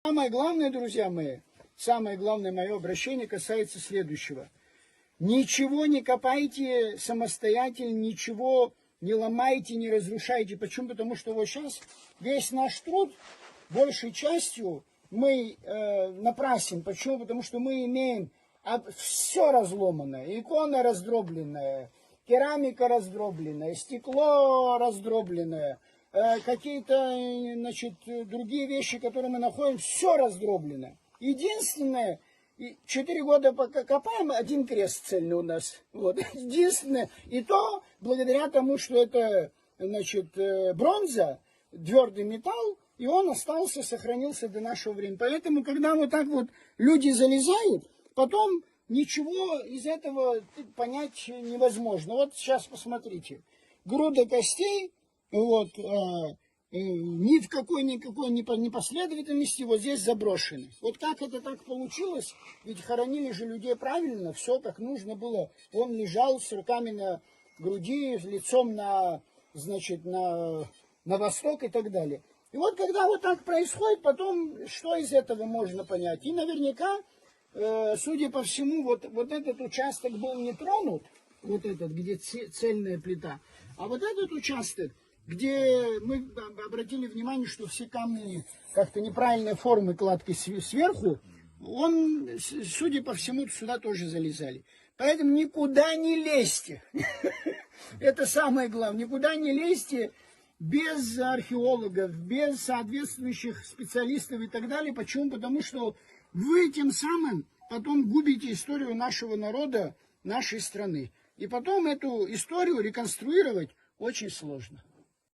Самое главное, друзья мои, самое главное мое обращение касается следующего. Ничего не копайте самостоятельно, ничего не ломайте, не разрушайте. Почему? Потому что вот сейчас весь наш труд, большей частью, мы напрасен. Почему? Потому что мы имеем все разломанное. Икона раздробленная, керамика раздробленная, стекло раздробленное, какие-то, значит, другие вещи, которые мы находим, все раздроблено. Единственное, 4 года пока копаем, один крест цельный у нас. Вот. Единственное, и то благодаря тому, что это, значит, бронза, твердый металл, и он остался, сохранился до нашего времени. Поэтому, когда вот так вот люди залезают, потом ничего из этого понять невозможно. Вот сейчас посмотрите. Груда костей, вот, ни в какой никакой непоследовательности вот здесь заброшены. Вот как это так получилось? Ведь хоронили же людей правильно, все как нужно было. Он лежал с руками на груди, лицом на, значит, на восток и так далее. И вот когда вот так происходит, потом что из этого можно понять? И наверняка, судя по всему, вот этот участок был не тронут, вот этот, где цельная плита, а вот этот участок, где мы обратили внимание, что все камни как-то неправильной формы кладки сверху, он, судя по всему, сюда тоже залезали. Поэтому никуда не лезьте. Это самое главное. Никуда не лезьте без археологов, без соответствующих специалистов и так далее. Почему? Потому что вы тем самым потом губите историю нашего народа, нашей страны. И потом эту историю реконструировать очень сложно.